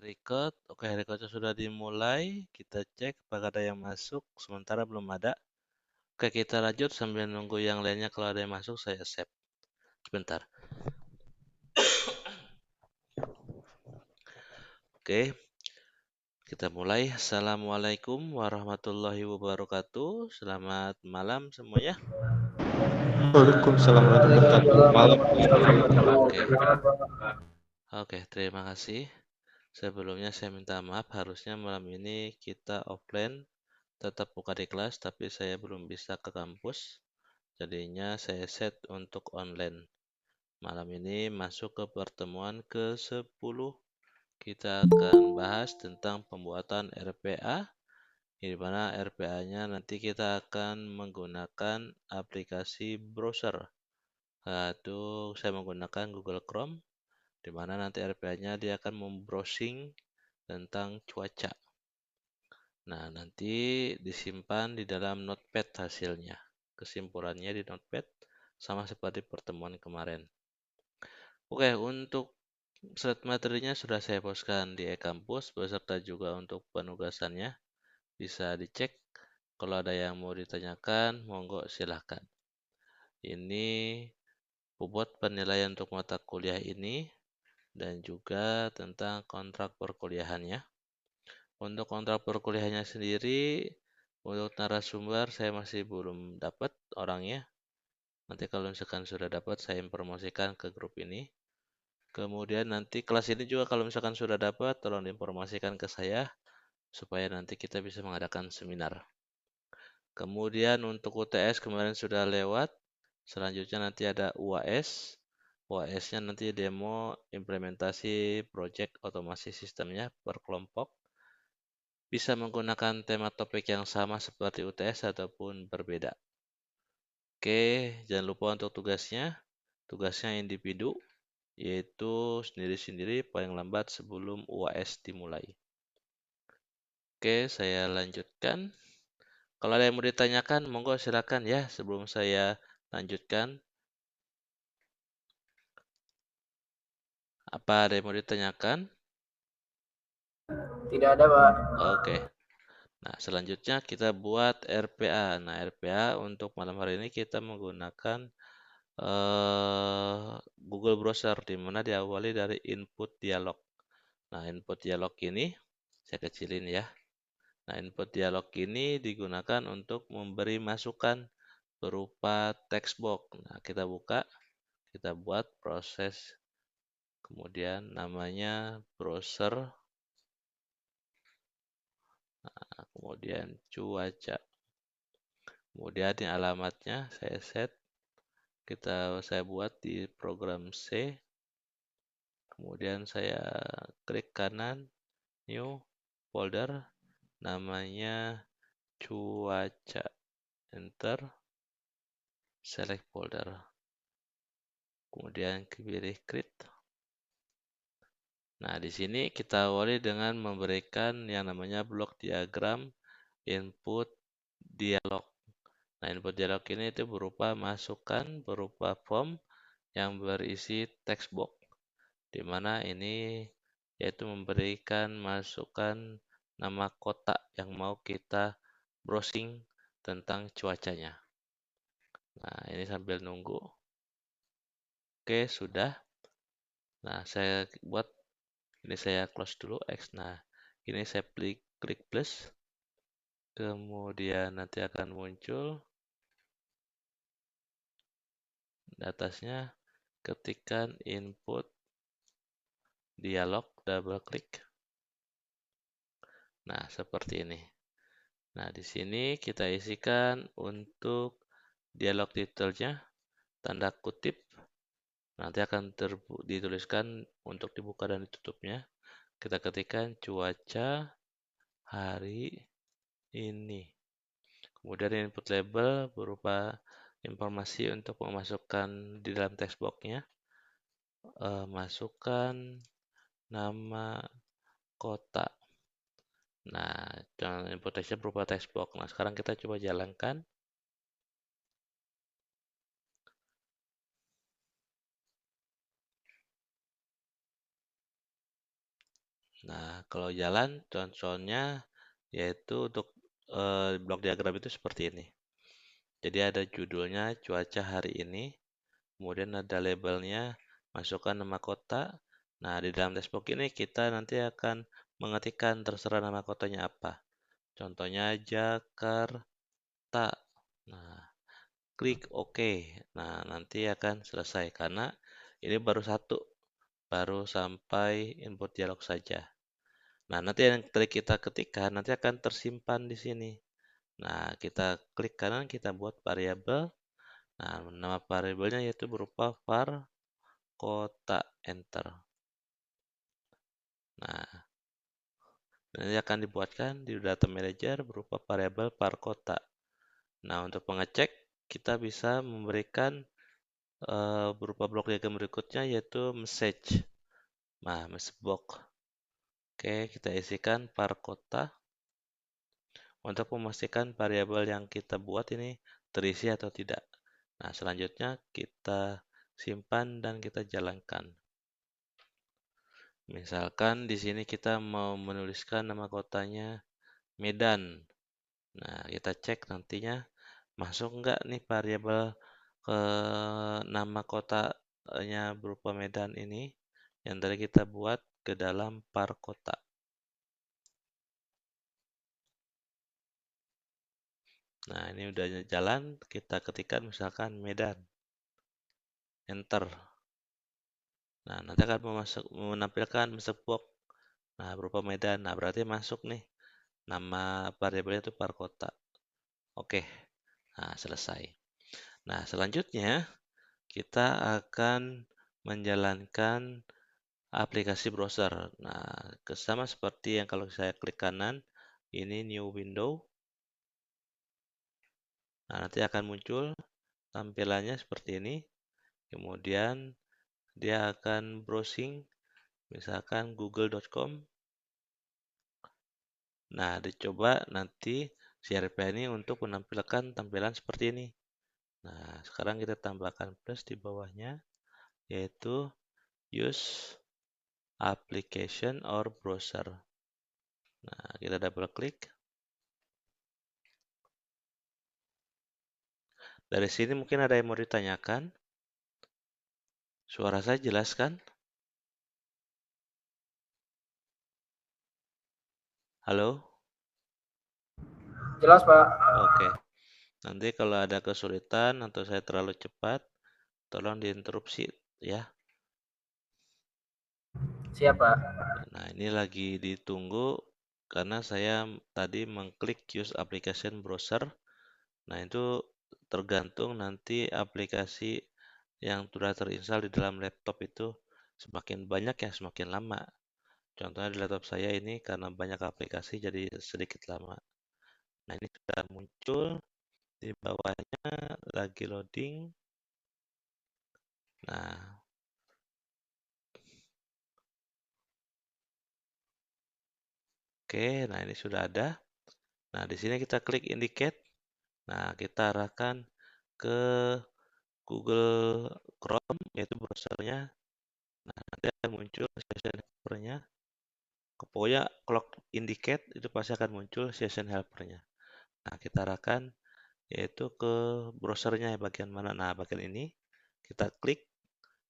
Record. Oke, recordnya sudah dimulai. Kita cek apakah ada yang masuk. Sementara belum ada. Oke, kita lanjut sambil nunggu yang lainnya. Kalau ada yang masuk, saya accept. Sebentar. Oke, kita mulai. Assalamualaikum warahmatullahi wabarakatuh. Selamat malam semuanya. Waalaikumsalam warahmatullahi wabarakatuh. Malam. Oke, oke, terima kasih. Sebelumnya saya minta maaf. Harusnya malam ini kita offline. Tetap buka di kelas, tapi saya belum bisa ke kampus. Jadinya saya set untuk online. Malam ini masuk ke pertemuan ke-10. Kita akan bahas tentang pembuatan RPA, di mana RPA-nya nanti kita akan menggunakan aplikasi browser. Yaitu saya menggunakan Google Chrome, di mana nanti RPA-nya dia akan membrowsing tentang cuaca. Nah, nanti disimpan di dalam Notepad hasilnya. Kesimpulannya di Notepad, sama seperti pertemuan kemarin. Oke, untuk slide materinya sudah saya postkan di e-kampus beserta juga untuk penugasannya. Bisa dicek. Kalau ada yang mau ditanyakan, monggo silahkan. Ini bobot penilaian untuk mata kuliah ini dan juga tentang kontrak perkuliahannya. Untuk kontrak perkuliahannya sendiri, untuk narasumber saya masih belum dapat orangnya. Nanti kalau misalkan sudah dapat, saya informasikan ke grup ini. Kemudian nanti kelas ini juga kalau misalkan sudah dapat, tolong diinformasikan ke saya supaya nanti kita bisa mengadakan seminar. Kemudian untuk UTS kemarin sudah lewat. Selanjutnya nanti ada UAS. UAS-nya nanti demo implementasi project otomasi sistemnya per kelompok. Bisa menggunakan tema topik yang sama seperti UTS ataupun berbeda. Oke, jangan lupa untuk tugasnya. Tugasnya individu, yaitu sendiri-sendiri paling lambat sebelum UAS dimulai. Oke, saya lanjutkan. Kalau ada yang mau ditanyakan, monggo silakan ya sebelum saya lanjutkan. Apa ada yang mau ditanyakan? Tidak ada, Pak. Oke. Nah, selanjutnya kita buat RPA. Nah, RPA untuk malam hari ini kita menggunakan Google Browser, di mana diawali dari input dialog. Nah, input dialog ini saya kecilin ya. Nah, input dialog ini digunakan untuk memberi masukan berupa text box. Nah, kita buka, kita buat proses, kemudian namanya browser, nah, kemudian cuaca. Kemudian yang alamatnya saya set, saya buat di program C. Kemudian saya klik kanan, new folder, namanya cuaca. Enter, select folder. Kemudian pilih create. Nah, di sini kita awali dengan memberikan yang namanya blok diagram input dialog. Nah, input dialog ini itu berupa masukan, berupa form yang berisi text box, di mana ini yaitu memberikan masukan nama kota yang mau kita browsing tentang cuacanya. Nah, ini sambil nunggu. Oke, sudah. Nah, saya buat ini, saya close dulu X. Nah, ini saya klik plus. Kemudian nanti akan muncul datasnya, ketikkan input dialog, double klik. Nah, seperti ini. Nah, di sini kita isikan untuk dialog detailnya, tanda kutip. Nanti akan dituliskan untuk dibuka dan ditutupnya. Kita ketikkan cuaca hari ini. Kemudian input label berupa informasi untuk memasukkan di dalam text box-nya. Masukkan nama kota. Nah, input text-nya berupa text box. Nah, sekarang kita coba jalankan. Nah, kalau jalan contohnya yaitu untuk blok diagram itu seperti ini. Jadi ada judulnya cuaca hari ini, kemudian ada labelnya, masukkan nama kota. Nah, di dalam dashboard ini kita nanti akan mengetikkan terserah nama kotanya apa. Contohnya Jakarta. Nah, klik OK. Nah, nanti akan selesai karena ini baru satu, baru sampai input dialog saja. Nah, nanti yang tadi kita ketikkan nanti akan tersimpan di sini. Nah, kita klik kanan, kita buat variabel. Nah, nama variabelnya yaitu berupa var kota, enter. Nah, ini akan dibuatkan di data manager berupa variabel var kota. Nah, untuk pengecek kita bisa memberikan berupa blok diagram berikutnya yaitu message. Nah, message box. Oke, kita isikan var kota untuk memastikan variabel yang kita buat ini terisi atau tidak. Nah, selanjutnya kita simpan dan kita jalankan. Misalkan di sini kita mau menuliskan nama kotanya Medan. Nah, kita cek nantinya masuk nggak nih variabel ke nama kotanya berupa Medan ini yang tadi kita buat ke dalam var kota. Nah, ini udah jalan, kita ketikkan misalkan Medan, enter. Nah, nanti akan menampilkan masuk box. Nah, berupa Medan. Nah, berarti masuk nih. Nama variabelnya itu par kota. Oke. Nah, selesai. Nah, selanjutnya kita akan menjalankan aplikasi browser. Nah, sama seperti yang kalau saya klik kanan, ini new window. Nah, nanti akan muncul tampilannya seperti ini. Kemudian dia akan browsing misalkan google.com. Nah, dicoba nanti CRP ini untuk menampilkan tampilan seperti ini. Nah, sekarang kita tambahkan plus di bawahnya, yaitu use application or browser. Nah, kita double klik. Dari sini mungkin ada yang mau ditanyakan. Suara saya jelas kan? Halo? Jelas, Pak. Oke. Nanti kalau ada kesulitan atau saya terlalu cepat, tolong diinterupsi ya. Siap, Pak. Nah, ini lagi ditunggu karena saya tadi mengklik use application browser. Nah, itu tergantung nanti aplikasi yang sudah terinstall di dalam laptop itu semakin banyak ya semakin lama. Contohnya di laptop saya ini karena banyak aplikasi jadi sedikit lama. Nah, ini sudah muncul di bawahnya lagi loading. Nah, oke, nah ini sudah ada. Nah, di sini kita klik indicate. Nah, kita arahkan ke Google Chrome yaitu browsernya. Nah, nanti akan muncul session helper-nya. Pokoknya kalau indicate itu pasti akan muncul session helper-nya. Nah, kita arahkan yaitu ke browsernya bagian mana. Nah, bagian ini kita klik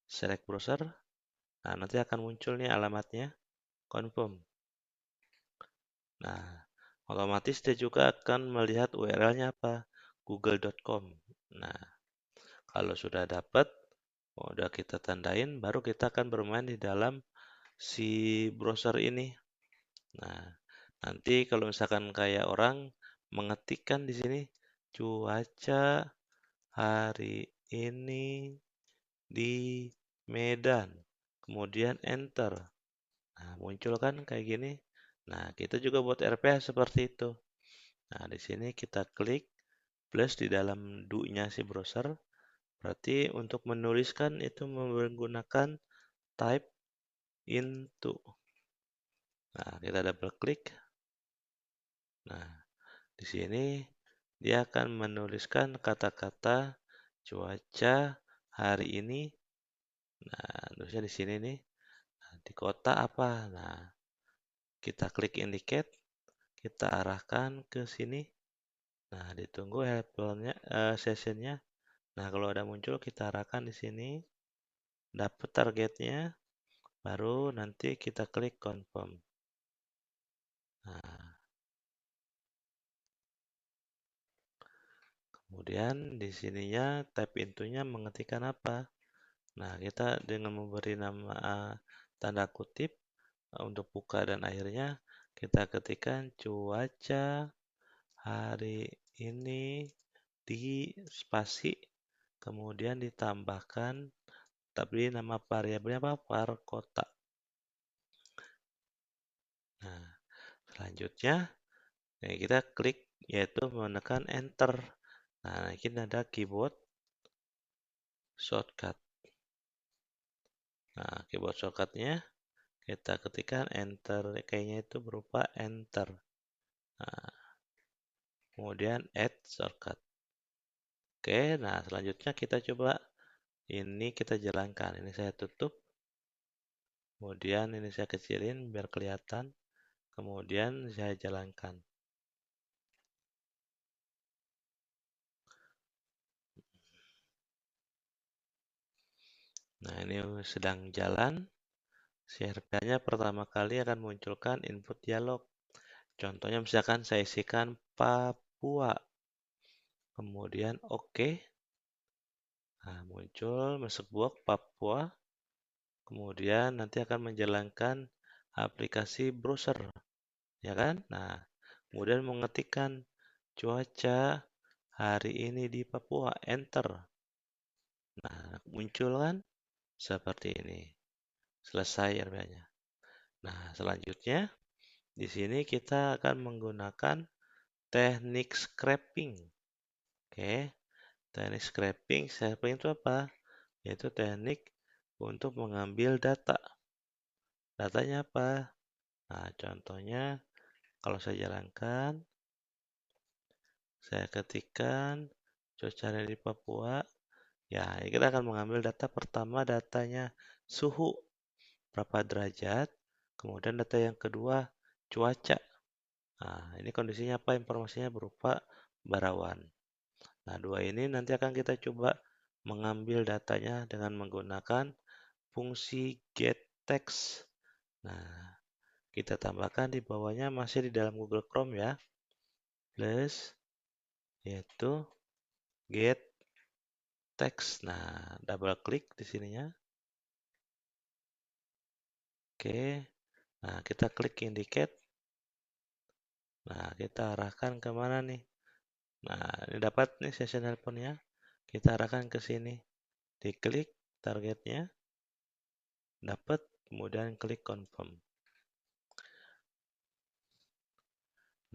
select browser. Nah, nanti akan muncul nih alamatnya confirm. Nah, otomatis dia juga akan melihat URL-nya apa? google.com. Nah, kalau sudah dapat, udah kita tandain, baru kita akan bermain di dalam si browser ini. Nah, nanti kalau misalkan kayak orang mengetikkan di sini cuaca hari ini di Medan, kemudian enter. Nah, muncul kan kayak gini. Nah, kita juga buat RPA seperti itu. Nah, di sini kita klik plus di dalam do-nya si browser. Berarti untuk menuliskan itu menggunakan type into. Nah, kita double klik. Nah, di sini dia akan menuliskan kata-kata cuaca hari ini. Nah, tulisnya di sini nih. Nah, di kota apa? Nah, kita klik indicate, kita arahkan ke sini. Nah, ditunggu helpernya, sessionnya. Nah, kalau udah muncul kita arahkan di sini, dapat targetnya, baru nanti kita klik confirm. Nah, kemudian di sininya type intonya mengetikkan apa? Nah, kita dengan memberi nama tanda kutip untuk buka dan akhirnya kita ketikkan cuaca hari ini di spasi, kemudian ditambahkan tapi nama variabelnya apa? Var kota. Nah, selanjutnya kita klik yaitu menekan enter. Nah, ini ada keyboard shortcut. Nah, keyboard shortcutnya kita ketikkan enter, kayaknya itu berupa enter. Nah, kemudian add shortcut. Oke, nah selanjutnya kita coba ini kita jalankan. Ini saya tutup. Kemudian ini saya kecilin biar kelihatan. Kemudian saya jalankan. Nah, ini sedang jalan. CRP-nya pertama kali akan munculkan input dialog. Contohnya misalkan saya isikan Papua. Kemudian oke. Nah, muncul masuk box Papua. Kemudian nanti akan menjalankan aplikasi browser. Ya kan? Nah, kemudian mengetikkan cuaca hari ini di Papua. Enter. Nah, muncul kan? Seperti ini. Selesai RP-nya. Nah, selanjutnya di sini kita akan menggunakan teknik scraping. Oke, teknik scraping itu apa? Yaitu teknik untuk mengambil data. Datanya apa? Nah, contohnya kalau saya jalankan, saya ketikkan cuaca di Papua. Ya, kita akan mengambil data pertama, datanya suhu berapa derajat. Kemudian data yang kedua cuaca. Nah, ini kondisinya apa? Informasinya berupa barawan. Nah, dua ini nanti akan kita coba mengambil datanya dengan menggunakan fungsi getText. Nah, kita tambahkan di bawahnya masih di dalam Google Chrome ya. Plus, yaitu getText. Nah, double klik di sininya. Oke. Nah, kita klik indicate. Nah, kita arahkan ke mana nih? Nah, ini dapat nih session helpernya. Kita arahkan ke sini. Diklik targetnya. Dapat, kemudian klik confirm.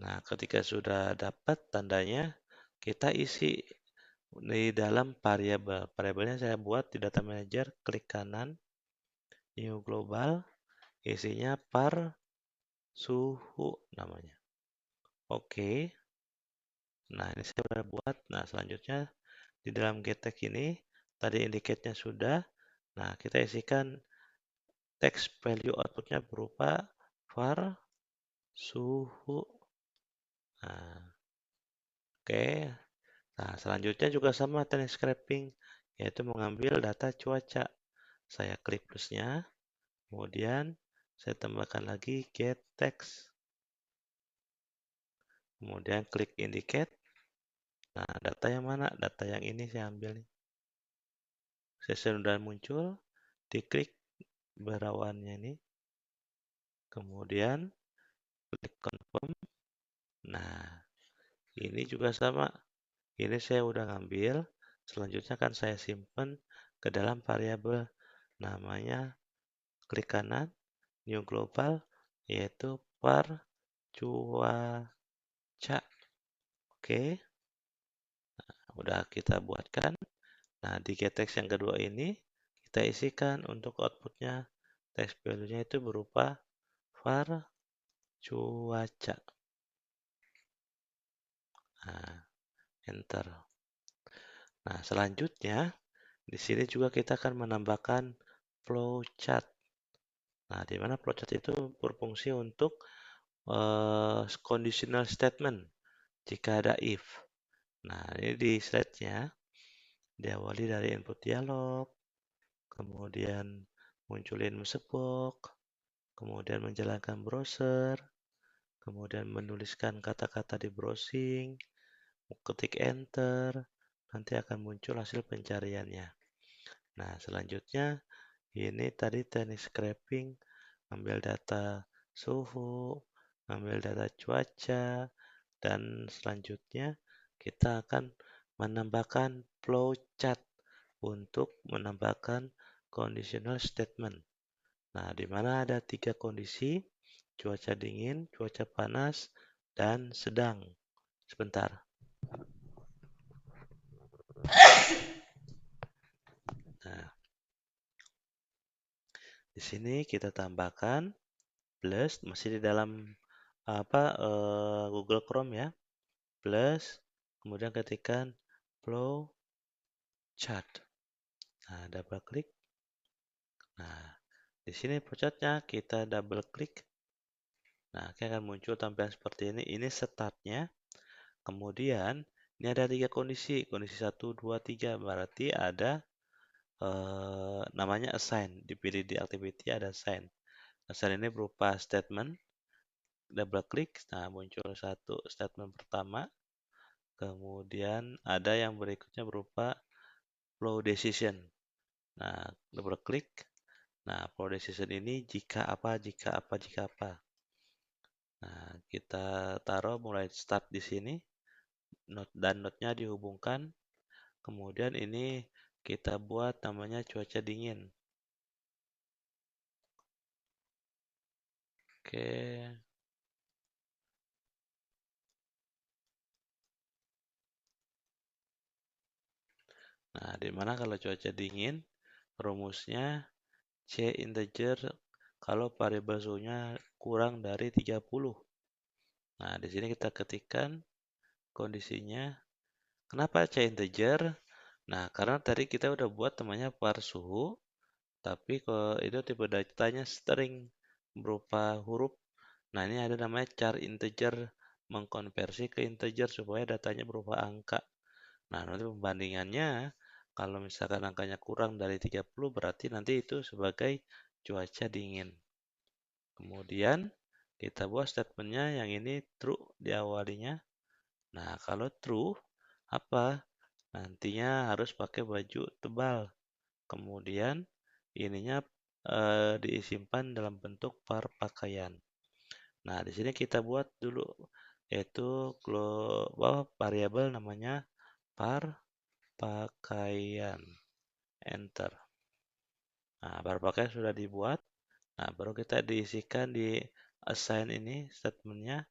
Nah, ketika sudah dapat tandanya, kita isi di dalam variabel. Variabelnya saya buat di data manager, klik kanan, new global, isinya par suhu namanya. Oke. Nah, ini saya sudah buat. Nah, selanjutnya di dalam getText ini, tadi indicate-nya sudah. Nah, kita isikan text value outputnya berupa var suhu. Nah, oke. Nah, selanjutnya juga sama teknik scraping, yaitu mengambil data cuaca. Saya klik plusnya, kemudian saya tambahkan lagi get text. Kemudian klik indicate. Nah, data yang mana? Data yang ini saya ambil nih. Session sudah muncul, diklik berawannya ini. Kemudian klik confirm. Nah, ini juga sama. Ini saya udah ngambil. Selanjutnya akan saya simpan ke dalam variabel namanya klik kanan new global yaitu par cuaca. Oke, udah kita buatkan. Nah, di getText yang kedua ini kita isikan untuk outputnya text value-nya itu berupa var cuaca. Nah, enter. Nah, selanjutnya di sini juga kita akan menambahkan flowchart. Nah, di mana flowchart itu berfungsi untuk conditional statement jika ada if. Nah, ini di slide-nya diawali dari input dialog, kemudian munculin message box, kemudian menjalankan browser, kemudian menuliskan kata-kata di browsing, ketik enter, nanti akan muncul hasil pencariannya. Nah, selanjutnya ini tadi teknik scraping, ambil data suhu, ambil data cuaca, dan selanjutnya kita akan menambahkan flowchart untuk menambahkan conditional statement. Nah, di mana ada 3 kondisi, cuaca dingin, cuaca panas, dan sedang. Sebentar. Nah, di sini kita tambahkan plus, masih di dalam Google Chrome ya, plus, kemudian ketikkan flow chart. Nah, double klik. Nah, di sini flowchartnya kita double klik. Nah, akan muncul tampilan seperti ini. Ini startnya. Kemudian ini ada 3 kondisi. Kondisi 1, 2, 3. Berarti ada namanya assign. Dipilih di activity ada assign. Assign ini berupa statement. Double klik. Nah, muncul satu statement pertama. Kemudian ada yang berikutnya berupa flow decision. Nah, double klik. Nah, flow decision ini jika apa, jika apa, jika apa. Nah, kita taruh mulai start di sini. Node dan node-nya dihubungkan. Kemudian ini kita buat namanya cuaca dingin. Oke. Nah, dimana kalau cuaca dingin, rumusnya C integer kalau variabel suhunya kurang dari 30. Nah, di sini kita ketikkan kondisinya. Kenapa C integer? Nah, karena tadi kita udah buat namanya var suhu, tapi kalau itu tipe datanya string berupa huruf. Nah, ini ada namanya char integer, mengkonversi ke integer supaya datanya berupa angka. Nah, nanti pembandingannya, kalau misalkan angkanya kurang dari 30, berarti nanti itu sebagai cuaca dingin. Kemudian, kita buat statementnya yang ini true di awalinya. Nah, kalau true, apa? Nantinya harus pakai baju tebal. Kemudian, ininya disimpan dalam bentuk var pakaian. Nah, di sini kita buat dulu, yaitu variabel namanya var pakaian. Enter. Nah, var pakaian sudah dibuat. Nah, baru kita diisikan di assign ini statementnya.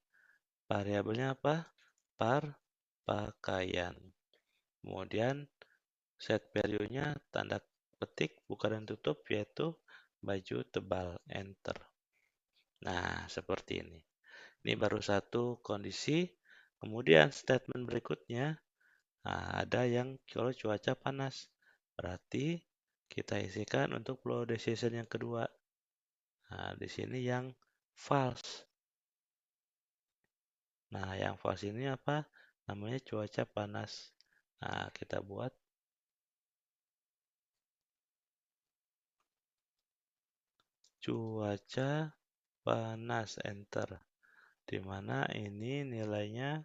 Variabelnya apa? Var pakaian. Kemudian set value-nya tanda petik buka dan tutup yaitu baju tebal. Enter. Nah, seperti ini. Ini baru satu kondisi. Kemudian statement berikutnya, nah, ada yang kalau cuaca panas. Berarti kita isikan untuk flow decision yang kedua. Nah, di sini yang false. Nah, yang false ini apa? Namanya cuaca panas. Nah, kita buat cuaca panas. Enter. Di mana ini nilainya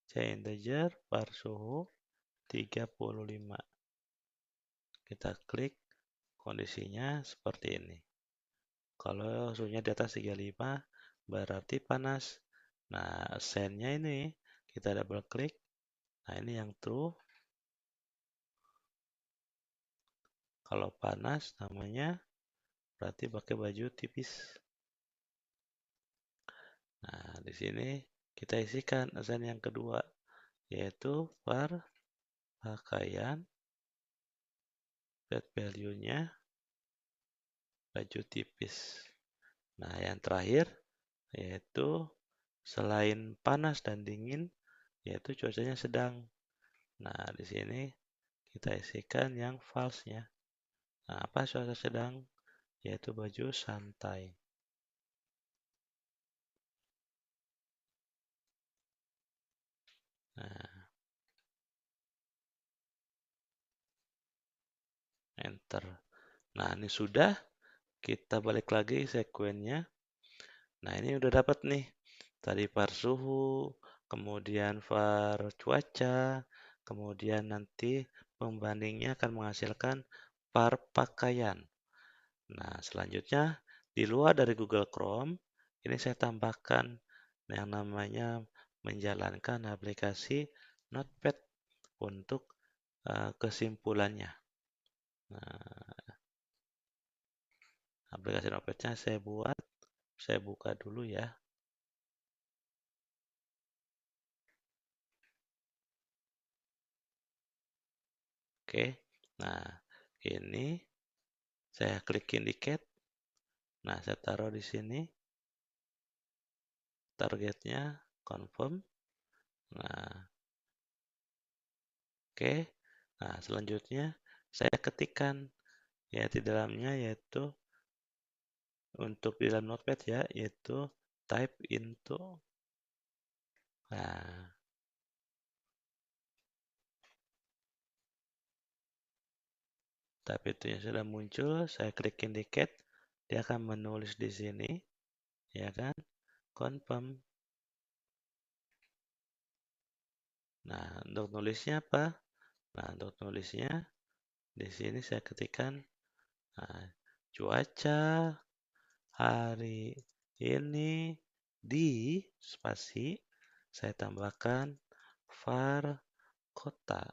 C integer var suhu 35. Kita klik kondisinya seperti ini. Kalau suhunya di atas 35 berarti panas. Nah, sendnya ini kita double klik. Nah, ini yang true. Kalau panas namanya berarti pakai baju tipis. Nah, di sini kita isikan assign yang kedua yaitu var pakaian set value-nya baju tipis. Nah, yang terakhir yaitu selain panas dan dingin yaitu cuacanya sedang. Nah, di sini kita isikan yang false-nya. Nah, apa cuaca sedang? Yaitu baju santai. enter. Nah, ini sudah. Kita balik lagi sekuennya. Nah, ini udah dapat nih. Tadi var suhu, kemudian var cuaca, kemudian nanti pembandingnya akan menghasilkan var pakaian. Nah, selanjutnya di luar dari Google Chrome, ini saya tambahkan yang namanya menjalankan aplikasi Notepad untuk kesimpulannya. Nah, aplikasi Notepad-nya saya buka dulu ya. Oke, nah ini saya klik indicate. Nah, saya taruh di sini targetnya confirm. Nah, oke. Nah, selanjutnya saya ketikkan ya di dalamnya yaitu untuk di dalam notepad ya, yaitu type into. Nah, type itu yang sudah muncul, saya klik indicate, dia akan menulis di sini, ya kan? Confirm. Nah, untuk nulisnya apa? Nah, untuk nulisnya di sini saya ketikkan cuaca hari ini di spasi, saya tambahkan var kota.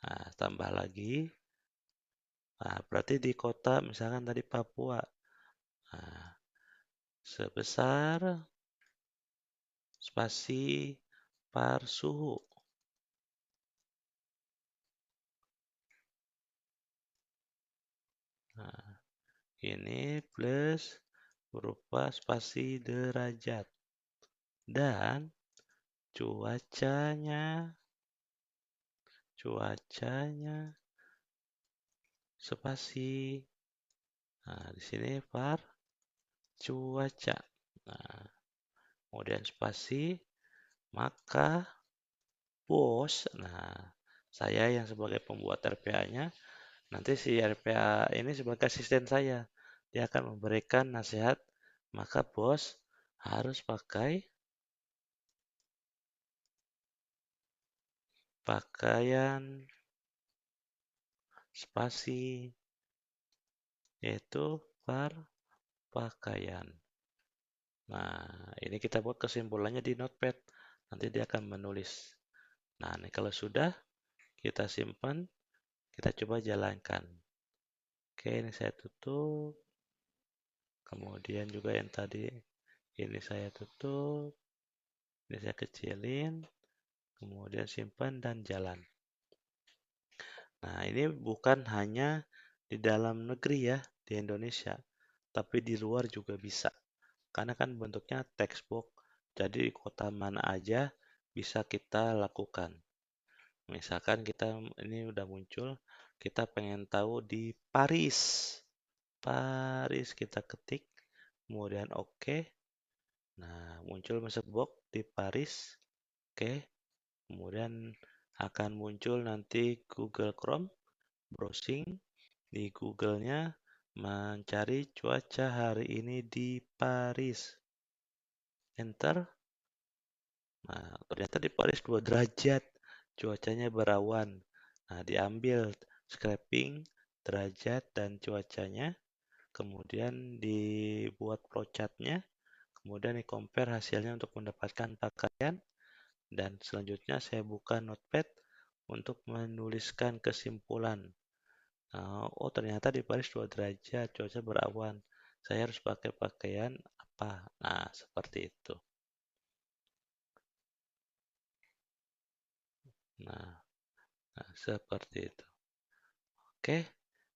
Nah, tambah lagi. Nah, berarti di kota misalkan tadi Papua. Nah, sebesar spasi var suhu. Nah, ini plus berupa spasi derajat. Dan cuacanya spasi. Nah, di sini var cuaca. Nah, kemudian spasi, maka bos. Nah, saya yang sebagai pembuat RPA-nya, nanti si RPA ini sebagai asisten saya. Dia akan memberikan nasihat, maka bos harus pakai pakaian spasi, yaitu var pakaian. Nah, ini kita buat kesimpulannya di Notepad. Nanti dia akan menulis. Nah, ini kalau sudah, kita simpan, kita coba jalankan. Oke, ini saya tutup. Kemudian juga yang tadi ini saya tutup. Ini saya kecilin. Kemudian simpan dan jalan. Nah, ini bukan hanya di dalam negeri ya, di Indonesia. Tapi di luar juga bisa. Karena kan bentuknya textbook. Jadi di kota mana aja bisa kita lakukan. Misalkan kita ini udah muncul, kita pengen tahu di Paris. Paris kita ketik, kemudian oke. Nah, muncul masuk box di Paris. Oke. Kemudian akan muncul nanti Google Chrome, browsing di Google-nya mencari cuaca hari ini di Paris. Enter. Nah, ternyata di Paris 2 derajat, cuacanya berawan. Nah, diambil scraping derajat dan cuacanya, kemudian dibuat flowchart-nya, kemudian di-compare hasilnya untuk mendapatkan pakaian, dan selanjutnya saya buka Notepad untuk menuliskan kesimpulan. Oh, ternyata di Paris 2 derajat, cuaca berawan. Saya harus pakai pakaian apa? Nah, seperti itu. Nah, seperti itu. Oke.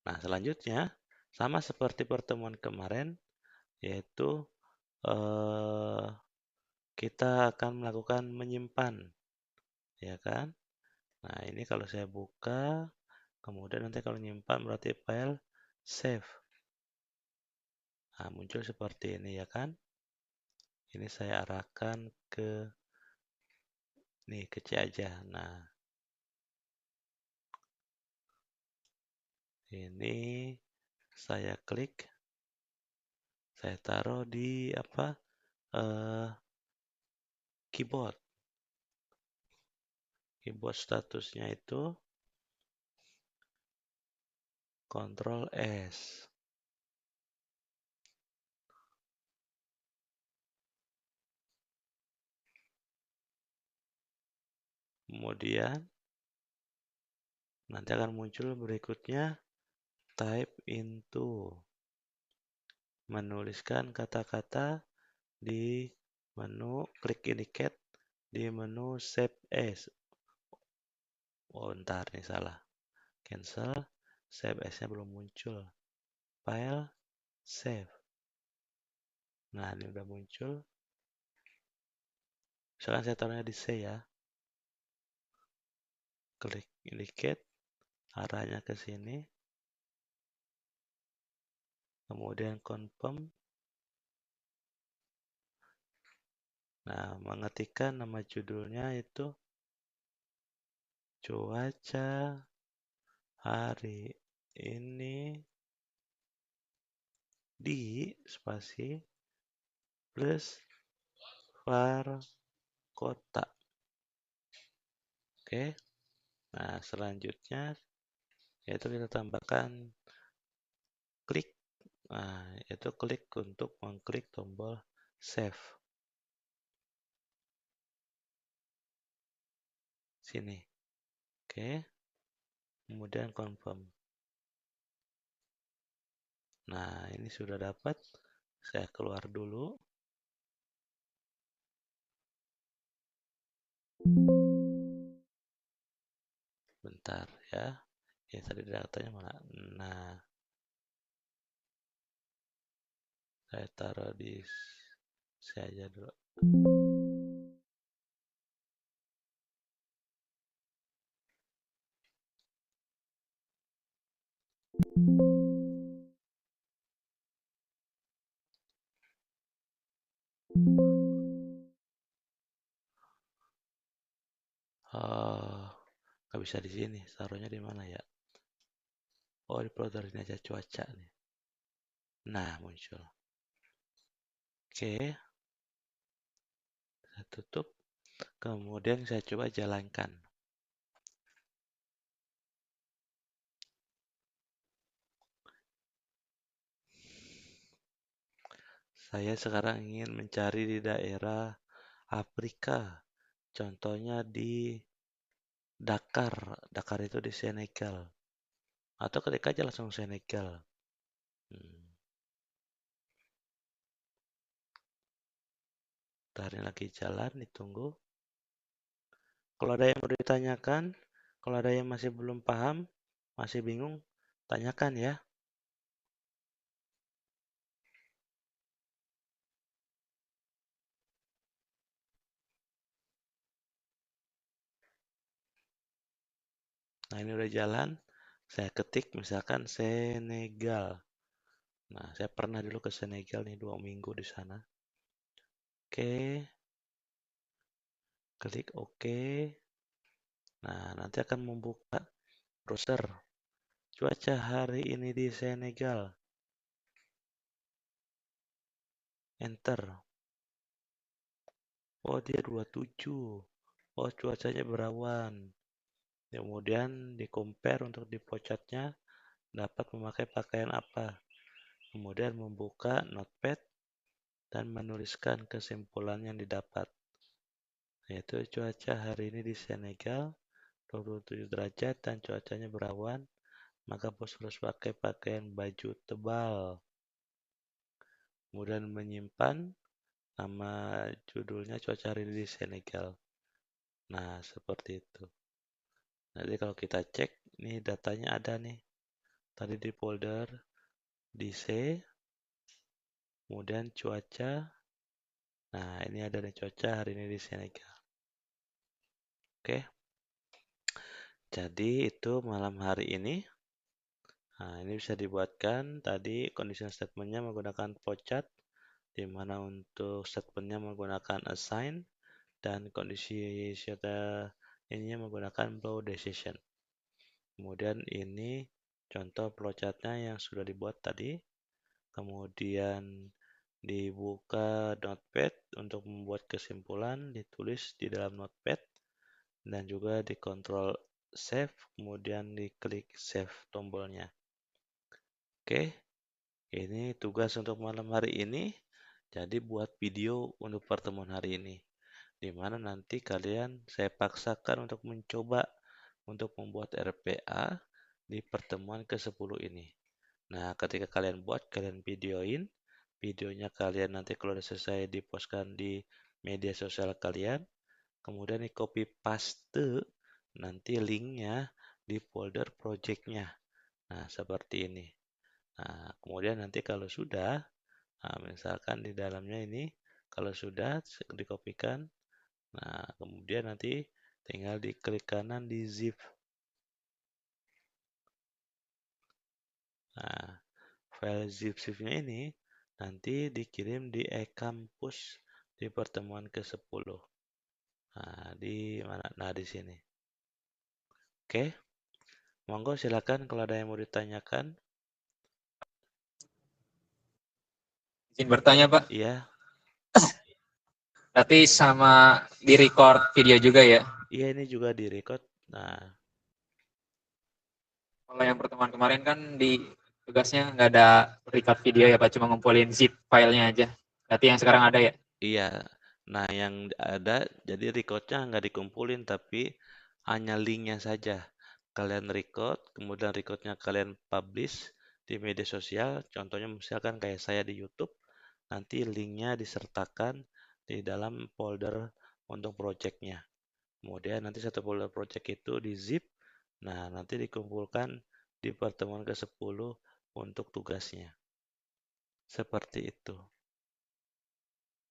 Nah, selanjutnya sama seperti pertemuan kemarin, yaitu eh, kita akan melakukan menyimpan, ya kan? Nah, ini kalau saya buka, kemudian nanti kalau nyimpan berarti file save. Nah, muncul seperti ini ya kan? Ini saya arahkan ke nih ke C aja. Nah, Ini saya klik, saya taruh di keyboard. Keyboard statusnya itu Ctrl S. Kemudian nanti akan muncul berikutnya type into. Menuliskan kata-kata di menu klik indicate di menu save as. Oh, ntar nih salah. Cancel. Save as-nya belum muncul. File, save. Nah, ini udah muncul. Misalkan saya taruhnya di C ya. Klik indicate, arahnya ke sini. Kemudian confirm. Nah, mengetikkan nama judulnya itu cuaca hari ini di spasi plus var kota. Oke. Nah, selanjutnya yaitu kita tambahkan klik. Nah, itu klik untuk mengklik tombol save. Sini. Oke. Kemudian confirm. Nah, ini sudah dapat. Saya keluar dulu. Bentar ya. Ya, tadi datanya mana? Nah, saya taruh di saya aja dulu. Oh, nggak bisa di sini. Taruhnya di mana ya? Oh, di folder ini aja cuaca nih. Nah, muncul. Oke, saya tutup. Kemudian saya coba jalankan. Saya sekarang ingin mencari di daerah Afrika. Contohnya di Dakar. Dakar itu di Senegal. Atau ketik aja langsung Senegal. Hmm. Tarik lagi jalan, ditunggu. Kalau ada yang mau ditanyakan, kalau ada yang masih belum paham, masih bingung, tanyakan ya. Nah, ini udah jalan. Saya ketik misalkan Senegal. Nah, saya pernah dulu ke Senegal nih 2 minggu di sana. Oke, klik OK. Nah, nanti akan membuka browser. Cuaca hari ini di Senegal. Enter. Oh, dia 27. Oh, cuacanya berawan. Kemudian di compare untuk di plotchartnya dapat memakai pakaian apa. Kemudian membuka notepad dan menuliskan kesimpulan yang didapat. Yaitu cuaca hari ini di Senegal 27 derajat dan cuacanya berawan, maka bos harus pakai pakaian baju tebal. Kemudian menyimpan nama judulnya cuaca hari ini di Senegal. Nah, seperti itu. Nanti kalau kita cek, nih datanya ada nih. Tadi di folder di C, kemudian cuaca. Nah, ini ada nih cuaca hari ini di Senegal. Oke. Jadi itu malam hari ini. Nah, ini bisa dibuatkan tadi condition statementnya menggunakan flowchart, di mana untuk statementnya menggunakan assign dan kondisi ininya menggunakan blow decision. Kemudian ini contoh flowchart-nya yang sudah dibuat tadi, kemudian dibuka Notepad untuk membuat kesimpulan, ditulis di dalam Notepad, dan juga dikontrol save, kemudian diklik save tombolnya. Oke, ini tugas untuk malam hari ini. Jadi buat video untuk pertemuan hari ini, di mana nanti kalian saya paksakan untuk mencoba untuk membuat RPA di pertemuan ke-10 ini. Nah, ketika kalian buat, kalian videoin. Videonya kalian nanti kalau sudah selesai dipostkan di media sosial kalian. Kemudian di copy paste nanti linknya di folder projectnya. Nah, seperti ini. Nah, kemudian nanti kalau sudah, nah, misalkan di dalamnya ini, kalau sudah dikopikan, nah kemudian nanti tinggal diklik kanan di zip. Nah, file zip-zipnya ini nanti dikirim di e-kampus di pertemuan ke-10. Nah, di mana? Nah, di sini. Oke, monggo silakan kalau ada yang mau ditanyakan. Izin bertanya, Pak. Iya, Berarti sama di record video juga ya? iya ini juga direcord. Nah, Kalau yang pertemuan kemarin kan di tugasnya nggak ada record video ya, Pak. Cuma ngumpulin zip filenya aja. Berarti yang sekarang ada ya? iya. Nah, yang ada jadi recordnya nggak dikumpulin tapi hanya linknya saja. Kalian record, kemudian recordnya kalian publish di media sosial. Contohnya misalkan kayak saya di YouTube, nanti linknya disertakan di dalam folder untuk projectnya. Kemudian nanti satu folder project itu di zip. Nah, nanti dikumpulkan di pertemuan ke-10 untuk tugasnya. Seperti itu.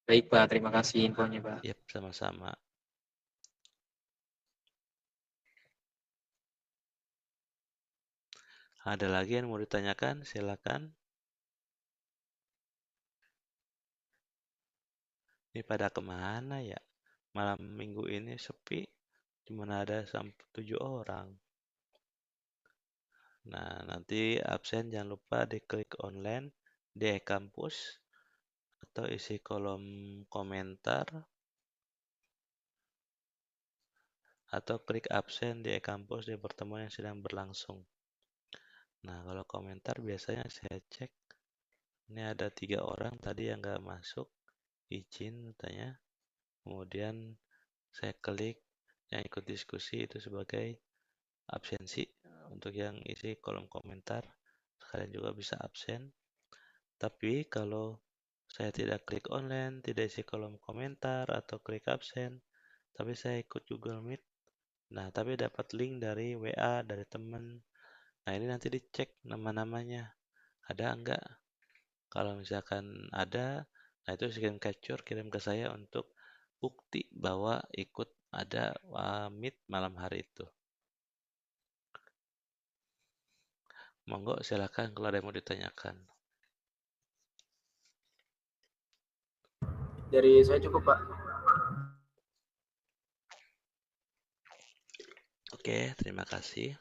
Baik, Pak. Terima kasih infonya, Pak. Yap, sama-sama. Ada lagi yang mau ditanyakan? Silakan. Ini pada kemana ya? Malam minggu ini sepi. Cuma ada sampai 7 orang. Nah, nanti absen jangan lupa diklik online di e-kampus atau isi kolom komentar atau klik absen di e-kampus di pertemuan yang sedang berlangsung. Nah, kalau komentar biasanya saya cek. Ini ada 3 orang tadi yang nggak masuk. Izin katanya. Kemudian saya klik yang ikut diskusi itu sebagai absensi. Untuk yang isi kolom komentar, kalian juga bisa absen. Tapi kalau saya tidak klik online, tidak isi kolom komentar atau klik absen, tapi saya ikut Google Meet. Nah, tapi dapat link dari WA dari teman. Nah, ini nanti dicek nama-namanya. Ada enggak? Kalau misalkan ada, nah itu screen capture kirim ke saya untuk bukti bahwa ikut ada Meet malam hari itu. Monggo silakan kalau ada yang mau ditanyakan. Dari saya cukup, Pak. Oke, terima kasih.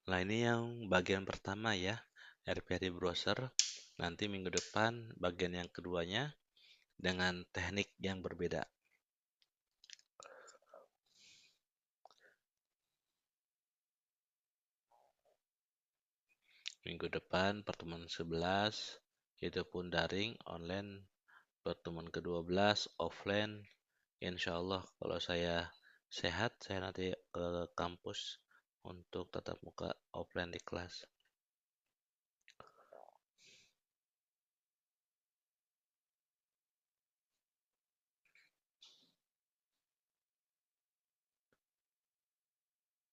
Nah, ini yang bagian pertama ya, RPA di browser. Nanti minggu depan bagian yang keduanya dengan teknik yang berbeda. Minggu depan pertemuan 11, itu pun daring, online, pertemuan ke-12, offline. Insya Allah kalau saya sehat, saya nanti ke kampus untuk tatap muka offline di kelas.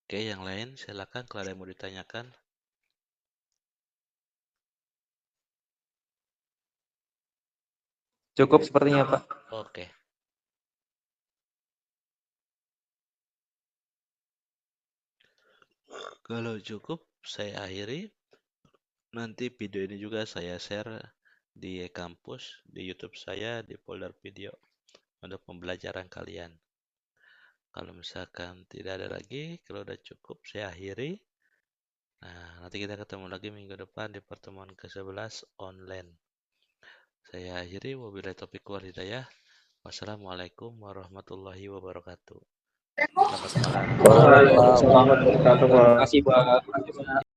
Oke, yang lain silakan kalau ada yang mau ditanyakan. Cukup sepertinya, Pak. Oke, kalau cukup saya akhiri. Nanti video ini juga saya share di kampus, di YouTube saya, di folder video untuk pembelajaran kalian. Kalau misalkan tidak ada lagi, kalau udah cukup saya akhiri. Nah, nanti kita ketemu lagi minggu depan di pertemuan ke-11 online. Saya akhiri, wabillahi taufiq wal hidayah. Wassalamualaikum warahmatullahi wabarakatuh. Selamat malam. Waalaikumsalam warahmatullahi wabarakatuh. Terima kasih buat